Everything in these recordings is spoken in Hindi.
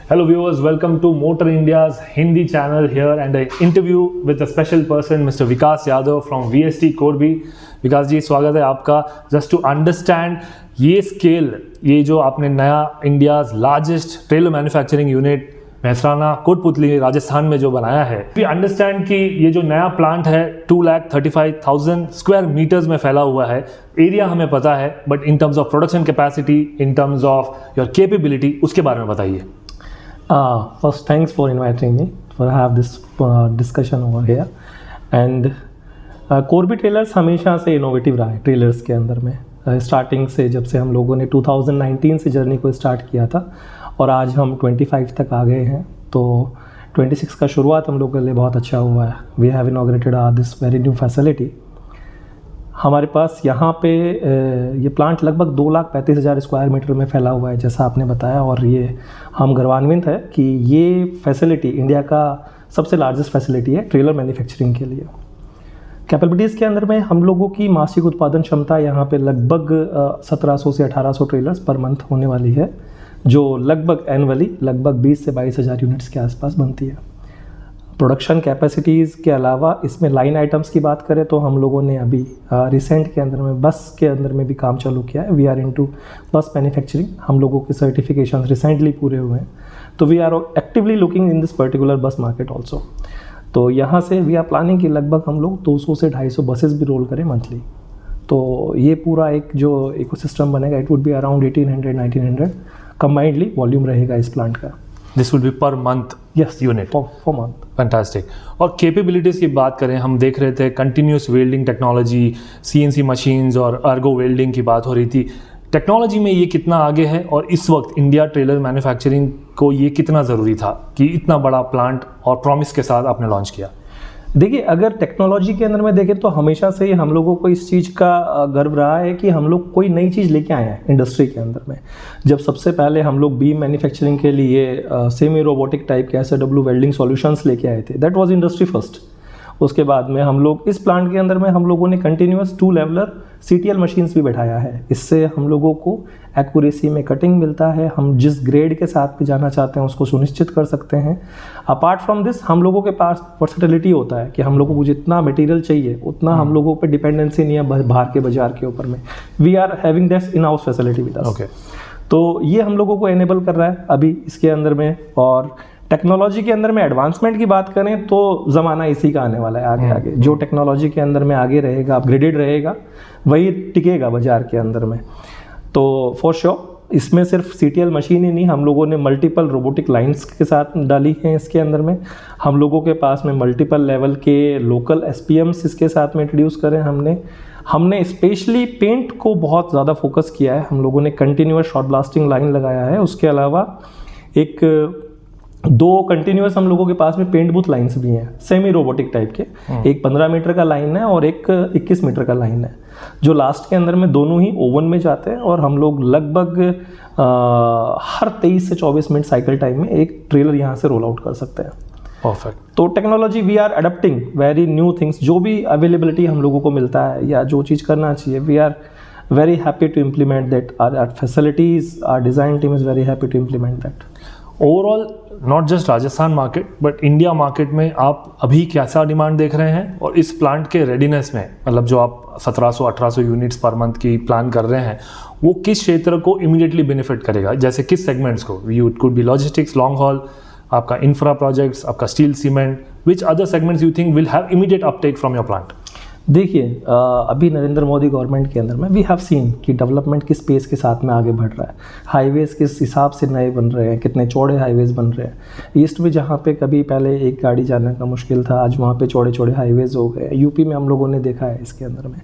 Hello viewers, welcome to Motor India's Hindi channel here and an interview with a special person, Mr. Vikas Yadav from VST Corby. विकास जी स्वागत है आपका. जस्ट टू अंडरस्टैंड ये स्केल, ये जो आपने नया India's largest trailer manufacturing unit Mehsana Kotputli Rajasthan में जो बनाया है, वी अंडरस्टैंड कि ये जो नया प्लांट है 2,35,000 स्क्वायर मीटर्स में फैला हुआ है. एरिया हमें पता है, but in terms of production capacity, in terms of your capability, उसके बारे में बताइए. First, thanks for inviting me for have this discussion over here. And Corby trailers हमेशा से इनोवेटिव रहा है ट्रेलर्स के अंदर में. स्टार्टिंग से जब से हम लोगों ने 2019 से जर्नी को स्टार्ट किया था और आज हम 25 तक आ गए हैं, तो 26 का शुरुआत हम लोगों के लिए बहुत अच्छा हुआ है. We have inaugurated this very new facility. हमारे पास यहाँ पे ये प्लांट लगभग 2,35,000 स्क्वायर मीटर में फैला हुआ है जैसा आपने बताया, और ये हम गर्वान्वित है कि ये फैसिलिटी इंडिया का सबसे लार्जेस्ट फैसिलिटी है ट्रेलर मैन्युफैक्चरिंग के लिए. कैपेबिलिटीज़ के अंदर में हम लोगों की मासिक उत्पादन क्षमता यहाँ पे लगभग 1,700 से 1,800 ट्रेलर्स पर मंथ होने वाली है, जो लगभग एनुअली लगभग 20 से 22,000 यूनिट्स के आसपास बनती है. प्रोडक्शन कैपेसिटीज़ के अलावा इसमें लाइन आइटम्स की बात करें तो हम लोगों ने अभी रिसेंट के अंदर में बस के अंदर में भी काम चालू किया है. We are into bus manufacturing. हम लोगों के सर्टिफिकेशन रिसेंटली पूरे हुए हैं, तो we are actively looking in this particular bus market also. तो यहाँ से वी आर प्लानिंग कि लगभग हम लोग 200 से 250 बसेस भी रोल करें मंथली. तो ये पूरा एक जो इकोसिस्टम बनेगा, it would be around 1,800-1,900 combinedly volume रहेगा इस प्लांट का. This will be per month? Yes, unit for month. Fantastic. और कैपेबिलिटीज़ की बात करें, हम देख रहे थे continuous welding technology, CNC machines और अर्गो वेल्डिंग की बात हो रही थी. टेक्नोलॉजी में ये कितना आगे है, और इस वक्त इंडिया ट्रेलर मैन्युफैक्चरिंग को ये कितना ज़रूरी था कि इतना बड़ा प्लांट और प्रॉमिस के साथ आपने लॉन्च किया? देखिए, अगर टेक्नोलॉजी के अंदर में देखें तो हमेशा से ही हम लोगों को इस चीज़ का गर्व रहा है कि हम लोग कोई नई चीज़ लेके आए हैं इंडस्ट्री के अंदर में. जब सबसे पहले हम लोग बीम मैन्युफैक्चरिंग के लिए सेमी रोबोटिक टाइप के SAW वेल्डिंग सॉल्यूशंस लेके आए थे, दैट वाज इंडस्ट्री फर्स्ट. उसके बाद में हम लोग इस प्लांट के अंदर में हम लोगों ने कंटिन्यूस 2 लेवलर CTL मशीन्स भी बैठाया है. इससे हम लोगों को एक्यूरेसी में कटिंग मिलता है. हम जिस ग्रेड के साथ भी जाना चाहते हैं उसको सुनिश्चित कर सकते हैं. अपार्ट फ्रॉम दिस, हम लोगों के पास वर्सेटिलिटी होता है कि हम लोगों को जितना मटेरियल चाहिए उतना हम लोगों पे डिपेंडेंसी नहीं है बाहर के बाजार के ऊपर में. We are having that in house facility with us. तो ये हम लोगों को एनेबल कर रहा है अभी इसके अंदर में. और टेक्नोलॉजी के अंदर में एडवांसमेंट की बात करें तो ज़माना इसी का आने वाला है. आगे आगे जो टेक्नोलॉजी के अंदर में आगे रहेगा, अपग्रेडेड रहेगा, वही टिकेगा बाजार के अंदर में. तो फॉर श्योर इसमें सिर्फ CTL मशीन ही नहीं, हम लोगों ने मल्टीपल रोबोटिक लाइंस के साथ डाली हैं इसके अंदर में. हम लोगों के पास में मल्टीपल लेवल के लोकल SPMs इसके साथ में इंट्रोड्यूस करें. हमने स्पेशली पेंट को बहुत ज़्यादा फोकस किया है. हम लोगों ने कंटिन्यूस शॉर्ट ब्लास्टिंग लाइन लगाया है. उसके अलावा एक 2 कंटिन्यूस हम लोगों के पास में पेंट बूथ लाइन्स भी हैं सेमी रोबोटिक टाइप के. एक 15 मीटर का लाइन है और एक 21 मीटर का लाइन है, जो लास्ट के अंदर में दोनों ही ओवन में जाते हैं. और हम लोग लगभग हर 23 से 24 मिनट साइकिल टाइम में एक ट्रेलर यहाँ से रोल आउट कर सकते हैं. परफेक्ट. तो technology we are adapting very new things. जो भी अवेलेबिलिटी हम लोगों को मिलता है या जो चीज़ करना चाहिए, we are very happy to implement that. Our facilities, our design team is very happy to implement that. Overall not just Rajasthan market but India market में आप अभी कैसा डिमांड देख रहे हैं, और इस प्लांट के रेडीनेस में, मतलब जो आप 1700-1800 यूनिट्स पर मंथ की प्लान कर रहे हैं, वो किस क्षेत्र को इमीडिएटली बेनिफिट करेगा? जैसे किस सेगमेंट्स को? It could be logistics, long haul, आपका इंफ्रा प्रोजेक्ट्स, आपका steel cement. Which other segments you think will have immediate Uptake from your plant? देखिए, अभी नरेंद्र मोदी गवर्नमेंट के अंदर में वी हैव सीन कि डेवलपमेंट किस पेस के साथ में आगे बढ़ रहा है. हाईवेज़ किस हिसाब से नए बन रहे हैं, कितने चौड़े हाईवेज़ बन रहे हैं. ईस्ट में जहाँ पे कभी पहले एक गाड़ी जाने का मुश्किल था, आज वहाँ पे चौड़े चौड़े हाईवेज़ हो गए. यूपी में हम लोगों ने देखा है इसके अंदर में.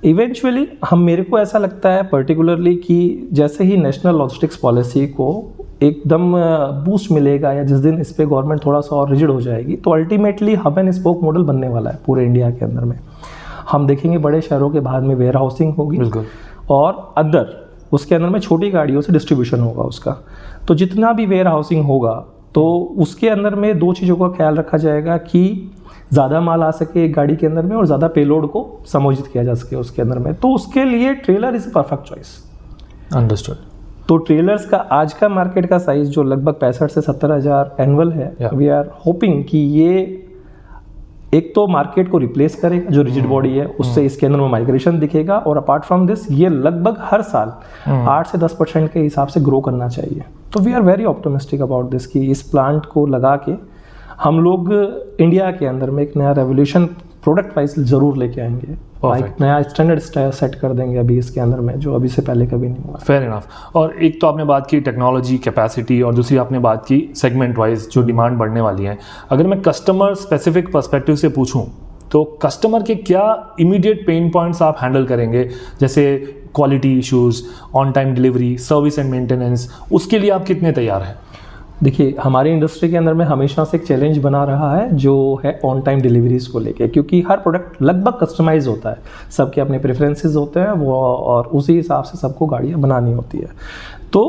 इवेंचुअली मेरे को ऐसा लगता है पर्टिकुलरली कि जैसे ही नेशनल लॉजिस्टिक्स पॉलिसी को एकदम बूस्ट मिलेगा, या जिस दिन इस पर गवर्नमेंट थोड़ा सा और रिजिड हो जाएगी, तो ultimately hub and spoke model बनने वाला है पूरे इंडिया के अंदर में. हम देखेंगे बड़े शहरों के बाहर में वेयर हाउसिंग होगी, और अंदर उसके अंदर में छोटी गाड़ियों से डिस्ट्रीब्यूशन होगा उसका. तो जितना भी वेयर हाउसिंग होगा, तो उसके अंदर में 2 चीज़ों का ख्याल रखा जाएगा कि ज़्यादा माल आ सके एक गाड़ी के अंदर में और ज़्यादा पेलोड को समायोजित किया जा सके उसके अंदर में. तो उसके लिए trailer is a perfect choice. Understood. तो ट्रेलर्स का आज का मार्केट का साइज जो लगभग 65 से 70 हज़ार एनुअल है, वी आर होपिंग कि ये एक तो मार्केट को रिप्लेस करेगा जो रिजिड बॉडी है, उससे इसके अंदर में माइग्रेशन दिखेगा, और अपार्ट फ्रॉम दिस ये लगभग हर साल 8 से 10% के हिसाब से ग्रो करना चाहिए। तो we are very optimistic about this कि इस प्लांट को लगा के हम लोग इंडिया के अंदर में एक नया रेवोल्यूशन प्रोडक्ट वाइज जरूर लेके आएंगे, एक नया स्टैंडर्ड सेट कर देंगे अभी इसके अंदर में, जो अभी से पहले कभी नहीं हुआ। Fair enough. और एक तो आपने बात की टेक्नोलॉजी कैपेसिटी, और दूसरी आपने बात की सेगमेंट वाइज जो डिमांड बढ़ने वाली है। अगर मैं कस्टमर स्पेसिफिक पर्सपेक्टिव से पूछूं तो कस्टमर के क्या इमीडिएट पेन पॉइंट्स आप हैंडल करेंगे, जैसे quality issues, on time delivery, service and maintenance, उसके लिए आप कितने तैयार हैं? देखिए, हमारी इंडस्ट्री के अंदर में हमेशा से एक चैलेंज बना रहा है जो है ऑन टाइम डिलीवरीज को लेके, क्योंकि हर प्रोडक्ट लगभग कस्टमाइज होता है, सबके अपने प्रेफरेंसेस होते हैं वो, और उसी हिसाब से सबको गाड़ियाँ बनानी होती है। तो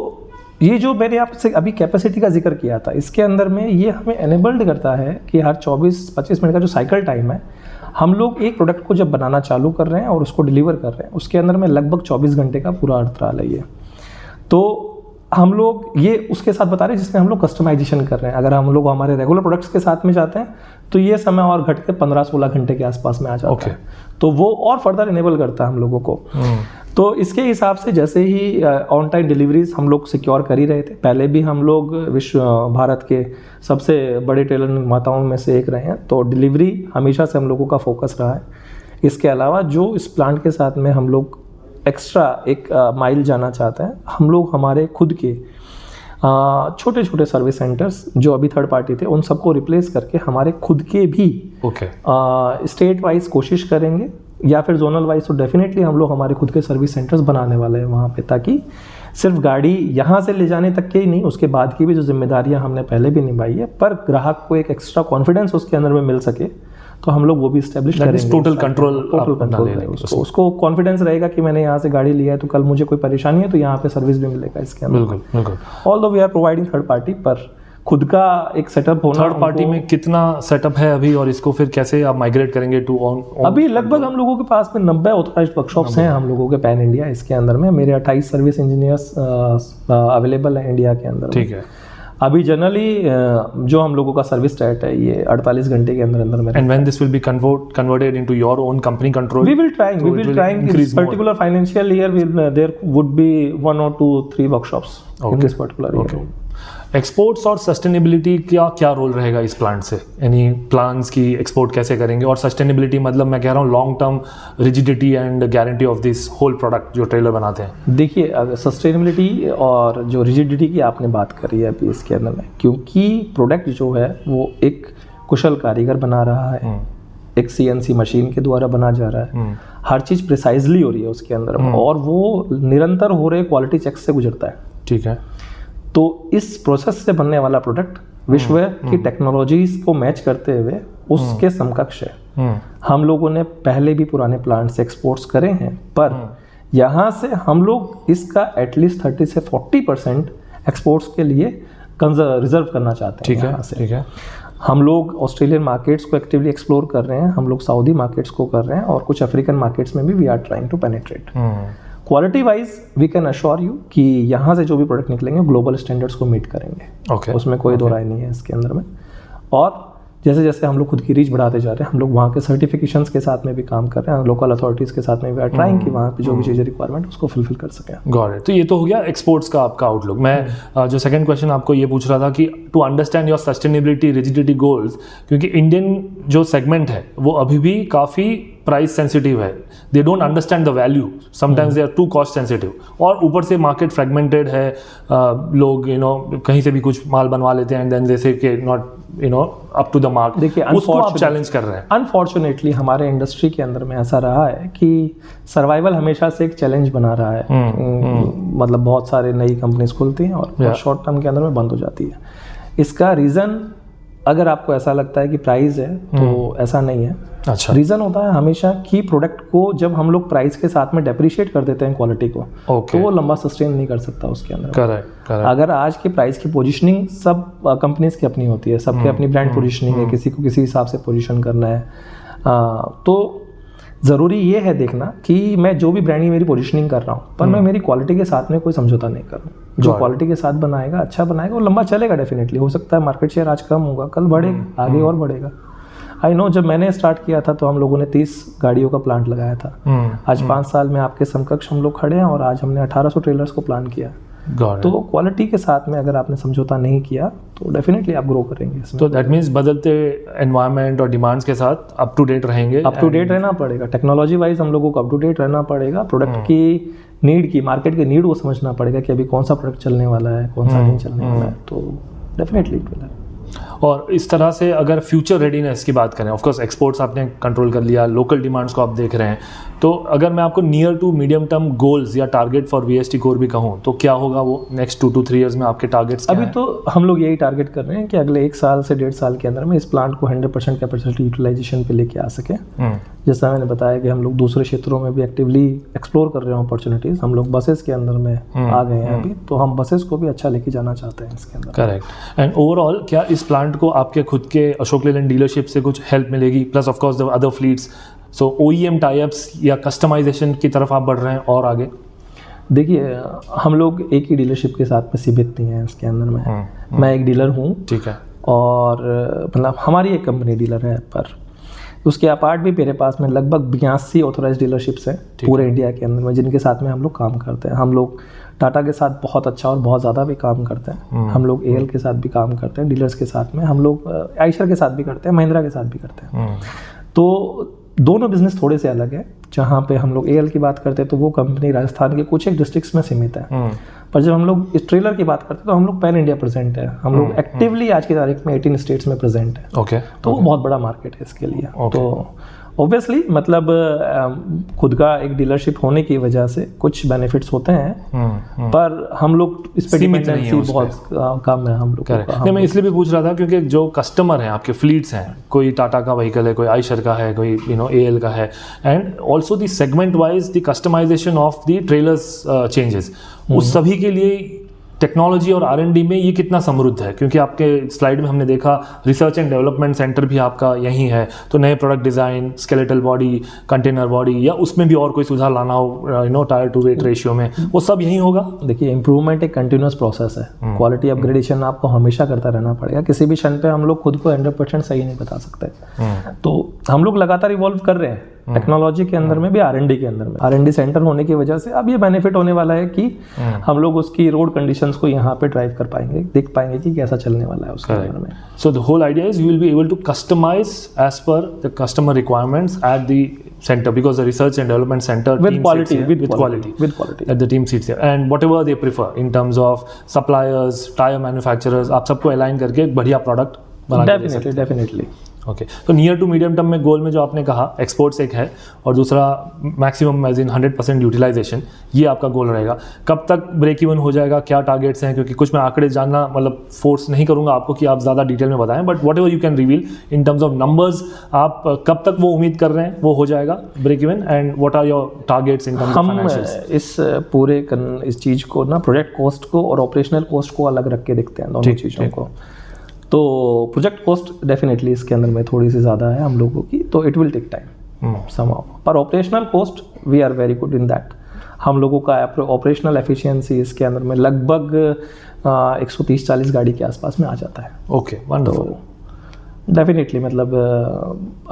ये जो मैंने आपसे अभी कैपेसिटी का जिक्र किया था, इसके अंदर में ये हमें एनेबल्ड करता है कि हर 24-25 मिनट का जो साइकिल टाइम है, हम लोग एक प्रोडक्ट को जब बनाना चालू कर रहे हैं और उसको डिलीवर कर रहे हैं, उसके अंदर में लगभग 24 घंटे का पूरा अंतराल है ये। तो हम लोग ये उसके साथ बता रहे हैं जिसमें हम लोग कस्टमाइजेशन कर रहे हैं। अगर हम लोग हमारे रेगुलर प्रोडक्ट्स के साथ में जाते हैं तो ये समय और घट के 15-16 घंटे के आसपास में आ जाता है। तो वो और फर्दर इनेबल करता है हम लोगों को। तो इसके हिसाब से जैसे ही ऑन टाइम डिलीवरीज हम लोग सिक्योर कर ही रहे थे, पहले भी हम लोग विश्व भारत के सबसे बड़े टेलर निर्माताओं में से एक रहे हैं, तो डिलीवरी हमेशा से हम लोगों का फोकस रहा है। इसके अलावा जो इस प्लांट के साथ में हम लोग एक्स्ट्रा एक माइल जाना चाहते हैं, हम लोग हमारे खुद के छोटे छोटे सर्विस सेंटर्स जो अभी थर्ड पार्टी थे उन सबको रिप्लेस करके हमारे खुद के भी स्टेट वाइज कोशिश करेंगे, या फिर जोनल वाइज तो डेफिनेटली हम लोग हमारे खुद के सर्विस सेंटर्स बनाने वाले हैं वहाँ पे, ताकि सिर्फ गाड़ी यहाँ से ले जाने तक के ही नहीं, उसके बाद की भी जो जिम्मेदारियाँ हमने पहले भी निभाई है, पर ग्राहक को एक एक्स्ट्रा कॉन्फिडेंस उसके अंदर में मिल सके, तो हम लोग वो भी स्टैब्लिश करेंगे। टोटल कंट्रोल उसको कॉन्फिडेंस रहेगा कि मैंने यहाँ से गाड़ी लिया है तो कल मुझे कोई परेशानी है तो यहाँ पे सर्विस भी मिलेगा इसके अंदर। बिल्कुल। Although we are providing third party, पर खुद का एक सेटअप होना। थर्ड पार्टी में कितना सेटअप है अभी, और इसको फिर कैसे आप माइग्रेट करेंगे टू ऑन? अभी लगभग हम लोगों के पास में 90 ऑथराइज्ड वर्कशॉप्स हैं हम लोगों के पैन इंडिया। इसके अंदर में मेरे 28 सर्विस इंजीनियर्स अवेलेबल हैं इंडिया के अंदर। ठीक है। अभी जनरली जो हम लोगों का सर्विस स्टार्ट है ये 48 घंटे के अंदर में। And when this will be converted into your own company control? We will trying this particular financial year there would be 1 or 2, 3 workshops in this particular year. Exports और सस्टेनेबिलिटी का क्या रोल रहेगा इस प्लांट से? यानी प्लान्स की एक्सपोर्ट कैसे करेंगे, और सस्टेनेबिलिटी मतलब मैं कह रहा हूँ long term rigidity and guarantee of this whole product जो ट्रेलर बनाते हैं। देखिए, अगर सस्टेनेबिलिटी और जो रिजिडिटी की आपने बात करी है अभी इसके अंदर में, क्योंकि प्रोडक्ट जो है वो एक कुशल कारीगर बना रहा है, एक CNC मशीन के द्वारा बना जा रहा है, हर चीज़ प्रिसाइजली हो रही है उसके अंदर, और वो निरंतर हो रहे क्वालिटी चेक से गुजरता है। ठीक है। तो इस प्रोसेस से बनने वाला प्रोडक्ट विश्व की टेक्नोलॉजीज को मैच करते हुए उसके समकक्ष है। हम लोगों ने पहले भी पुराने प्लांट से एक्सपोर्ट्स करे हैं, पर यहाँ से हम लोग इसका एटलीस्ट 30 से 40% एक्सपोर्ट्स के लिए रिजर्व करना चाहते हैं। ठीक है। हम लोग ऑस्ट्रेलियन मार्केट्स को एक्टिवली एक्सप्लोर कर रहे हैं, हम लोग सऊदी मार्केट्स को कर रहे हैं, और कुछ अफ्रीकन मार्केट्स में भी we are trying to penetrate. Quality wise we can assure you कि यहाँ से जो भी प्रोडक्ट निकलेंगे ग्लोबल स्टैंडर्ड्स को मीट करेंगे। उसमें कोई दो राय नहीं है इसके अंदर में। और जैसे जैसे हम लोग खुद की रीच बढ़ाते जा रहे हैं, हम लोग वहाँ के सर्टिफिकेशंस के साथ में भी काम कर रहे हैं, लोकल अथॉरिटीज़ के साथ में भी आर ट्राइंग कि वहाँ पे जो भी चीज़ें रिक्वायरमेंट उसको फुलफिल कर सकें। Got it. तो ये तो हो गया एक्सपोर्ट्स का आपका आउटलुक। मैं जो सेकंड क्वेश्चन आपको ये पूछ रहा था कि to understand your sustainability rigidity goals, क्योंकि इंडियन जो सेगमेंट है वो अभी भी काफ़ी प्राइस सेंसिटिव है, they don't understand the value, sometimes they are too cost sensitive, और ऊपर से मार्केट फ्रेगमेंटेड है, लोग कहीं से भी कुछ माल बनवा लेते हैं एंड देन दे से कि not up to the mark. देखिए, उसको आप चैलेंज कर रहे हैं। अनफॉर्चुनेटली हमारे इंडस्ट्री के अंदर में ऐसा रहा है कि सर्वाइवल हमेशा से एक चैलेंज बना रहा है। मतलब बहुत सारे नई कंपनीज खुलती हैं और शॉर्ट टर्म के अंदर में बंद हो जाती है। इसका रीज़न, अगर आपको ऐसा लगता है कि प्राइस है, तो ऐसा नहीं है। अच्छा। रीज़न होता है हमेशा कि प्रोडक्ट को जब हम लोग प्राइस के साथ में डेप्रिशिएट कर देते हैं क्वालिटी को, तो वो लंबा सस्टेन नहीं कर सकता उसके अंदर। करेक्ट। अगर आज के प्राइस की पोजीशनिंग सब कंपनीज की अपनी होती है, सबके अपनी ब्रांड पोजीशनिंग है, किसी को किसी हिसाब से पोजीशन करना है, तो ज़रूरी ये है देखना कि मैं जो भी ब्रांड की मेरी पोजीशनिंग कर रहा हूँ, पर मैं मेरी क्वालिटी के साथ में कोई समझौता नहीं करूँ। जो क्वालिटी के साथ बनाएगा, अच्छा बनाएगा, वो लंबा चलेगा डेफिनेटली। हो सकता है मार्केट शेयर आज कम होगा, कल बढ़ेगा, आगे और बढ़ेगा। आई नो, जब मैंने स्टार्ट किया था तो हम लोगों ने 30 गाड़ियों का प्लांट लगाया था। आज 5 साल में आपके समकक्ष हम लोग खड़े हैं और आज हमने 1800 ट्रेलर्स को प्लान किया। तो क्वालिटी के साथ में अगर आपने समझौता नहीं किया तो डेफिनेटली आप ग्रो करेंगे इसमें। तो दैट मीन्स बदलते एनवायरनमेंट और डिमांड्स के साथ अप टू डेट रहेंगे। अप टू डेट रहना पड़ेगा, टेक्नोलॉजी वाइज हम लोगों को अप टू डेट रहना पड़ेगा। प्रोडक्ट की नीड की, मार्केट की नीड को समझना पड़ेगा कि अभी कौन सा प्रोडक्ट चलने वाला है, कौन सा नहीं चलने वाला है। तो डेफिनेटली। और इस तरह से अगर फ्यूचर रेडीनेस की बात करें, ऑफ कोर्स एक्सपोर्ट्स आपने कंट्रोल कर लिया, लोकल डिमांड्स को आप देख रहे हैं, तो अगर मैं आपको near to medium term goals या टारगेट फॉर वीएसटी कोर भी कहूँ तो क्या होगा वो नेक्स्ट 2 to 3 ईयर्स में आपके टारगेट्स? अभी तो हम लोग यही टारगेट कर रहे हैं कि अगले 1 साल से 1.5 साल के अंदर में इस प्लांट को 100% कैपेसिटी यूटिलाइजेशन पे लेके आ सके। जैसा मैंने बताया कि हम लोग दूसरे क्षेत्रों में भी एक्टिवली एक्सप्लोर कर रहे हैं अपॉर्चुनिटीज। हम लोग बसेस के अंदर में आ गए हैं अभी, तो हम बसेस को भी अच्छा लेके जाना चाहते हैं इसके अंदर। करेक्ट। एंड ओवरऑल क्या इस प्लांट को आपके खुद के अशोक लेलैंड डीलरशिप से कुछ हेल्प मिलेगी, plus of course the other fleets? So OEM types या कस्टमाइजेशन की तरफ आप बढ़ रहे हैं और आगे? देखिए, हम लोग एक ही डीलरशिप के साथ में सीमित नहीं है इसके अंदर में। मैं एक डीलर हूँ, ठीक है, और मतलब हमारी एक कंपनी डीलर है, पर उसके अपार्ट भी मेरे पास में लगभग 82 ऑथोराइज डीलरशिप्स हैं पूरे इंडिया के अंदर में, जिनके साथ में हम लोग काम करते हैं। हम लोग टाटा के साथ बहुत अच्छा और बहुत ज़्यादा भी काम करते हैं। हम लोग AL के साथ भी काम करते हैं, डीलर्स के साथ में। हम लोग आइशर के साथ भी करते हैं, महिंद्रा के साथ भी करते हैं। तो दोनों बिजनेस थोड़े से अलग है। जहाँ पे हम लोग AL की बात करते हैं तो वो कंपनी राजस्थान के कुछ एक डिस्ट्रिक्ट्स में सीमित है, पर जब हम लोग इस ट्रेलर की बात करते हैं तो हम लोग पैन इंडिया प्रेजेंट है। हम लोग एक्टिवली आज की तारीख में 18 स्टेट्स में प्रेजेंट है। ओके, तो वो बहुत बड़ा मार्केट है इसके लिए। तो ऑब्वियसली मतलब खुद का एक डीलरशिप होने की वजह से कुछ बेनिफिट्स होते हैं, पर हम लोग इस पे डिपेंडेंसी बहुत कम है हम लोग का। नहीं, मैं इसलिए भी पूछ रहा था क्योंकि जो कस्टमर हैं आपके फ्लीट्स हैं, कोई टाटा का व्हीकल है, कोई आइशर का है, कोई AL का है, and also the segment wise the customization of the trailers changes, उस सभी के लिए टेक्नोलॉजी और R&D में ये कितना समृद्ध है? क्योंकि आपके स्लाइड में हमने देखा रिसर्च एंड डेवलपमेंट सेंटर भी आपका यहीं है, तो नए product design, skeletal body, container body, या उसमें भी और कोई सुधार लाना हो टायर टू वेट रेशियो में, वो सब यहीं होगा? देखिए, इंप्रूवमेंट एक कंटिन्यूस प्रोसेस है। क्वालिटी अपग्रेडेशन आपको हमेशा करता रहना पड़ेगा। किसी भी क्षण पे हम लोग खुद को 100% सही नहीं बता सकते। तो हम लोग लगातार इवॉल्व कर रहे हैं टेक्नोलॉजी के अंदर में भी, R&D के अंदर में। R&D सेंटर होने की वजह से अब ये बेनिफिट होने वाला है कि हम लोग उसकी रोड कंडीशंस को यहाँ पे ड्राइव कर पाएंगे, देख पाएंगे कि कैसा चलने वाला है उसके अंदर में। So the whole idea is you will be able to customize as per the customer requirements at the center, because the research and development center with team quality, sits with with quality, quality with quality that the team sits there, and whatever they prefer in terms of suppliers, tire manufacturers, आप सबको align करके एक बढ़िया प्रोडक्ट बना के दे सकते हैं। डेफिनेटली। ओके, तो नियर टू मीडियम टर्म में गोल में जो आपने कहा एक्सपोर्ट्स एक है और दूसरा मैक्सिमम एज इन 100% यूटिलाइजेशन, ये आपका गोल रहेगा। कब तक ब्रेक इवन हो जाएगा, क्या टारगेट्स हैं? क्योंकि कुछ मैं आंकड़े जानना, मतलब फोर्स नहीं करूंगा आपको कि आप ज़्यादा डिटेल में बताएं, but what ever you can reveal in terms of numbers, आप कब तक वो उम्मीद कर रहे हैं वो हो जाएगा break even, and what are your targets in terms of financials? इस पूरे इस चीज़ को ना, प्रोजेक्ट कॉस्ट को और ऑपरेशनल कॉस्ट को अलग रख के देखते हैं, दोनों चीज़ों को। तो प्रोजेक्ट कॉस्ट डेफिनेटली इसके अंदर में थोड़ी सी ज़्यादा है हम लोगों की, तो it will take time somehow, पर operational cost we are very good in that. हम लोगों का ऑपरेशनल एफिशिएंसी इसके अंदर में लगभग 130-40 गाड़ी के आसपास में आ जाता है। Okay, wonderful. डेफिनेटली मतलब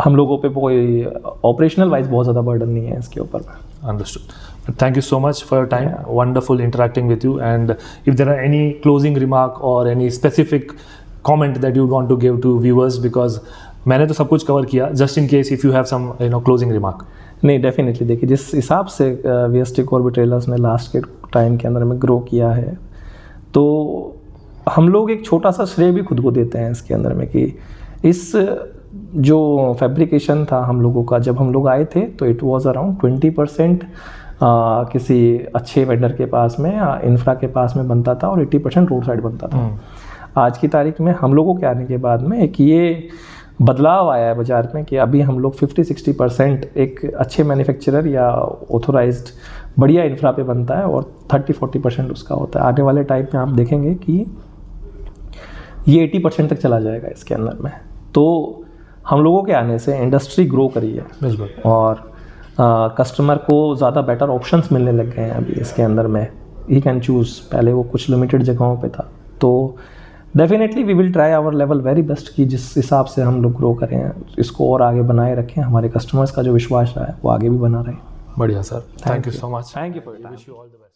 हम लोगों पे कोई ऑपरेशनल वाइज बहुत ज़्यादा बर्डन नहीं है इसके ऊपर। Understood. Thank you so much for your time. Wonderful interacting with you. And if there are any closing remark or any specific comment that you want to give to viewers, because मैंने तो सब कुछ कवर किया, just in case if you have some closing remark. नहीं, डेफिनेटली देखिए, जिस हिसाब से VST कॉर्बेट ट्रेलर्स ने लास्ट के टाइम के अंदर में ग्रो किया है, तो हम लोग एक छोटा सा श्रेय भी खुद को देते हैं इसके अंदर में कि इस जो फैब्रिकेशन था हम लोगों का, जब हम लोग आए थे तो इट वाज अराउंड 20% किसी अच्छे वेंडर के पास में, इंफ्रा के पास में बनता था और 80% रोड साइड बनता था। आज की तारीख में हम लोगों के आने के बाद में एक ये बदलाव आया है बाज़ार में कि अभी हम लोग 50-60% एक अच्छे मैन्युफैक्चरर या ऑथोराइज्ड बढ़िया इंफ्रा पे बनता है और 30-40% उसका होता है। आने वाले टाइम में आप देखेंगे कि ये 80% तक चला जाएगा इसके अंदर में। तो हम लोगों के आने से इंडस्ट्री ग्रो करी है बिल्कुल, और कस्टमर को ज़्यादा बेटर ऑप्शंस मिलने लग गए हैं अभी इसके अंदर में, ही कैन चूज़, पहले वो कुछ लिमिटेड जगहों पे था। तो definitely we will try our level very best कि जिस हिसाब से हम लोग ग्रो करें इसको और आगे बनाए रखें, हमारे कस्टमर्स का जो विश्वास रहा है वो आगे भी बना रहे। बढ़िया sir, thank you so much. Thank you for wish you all the best.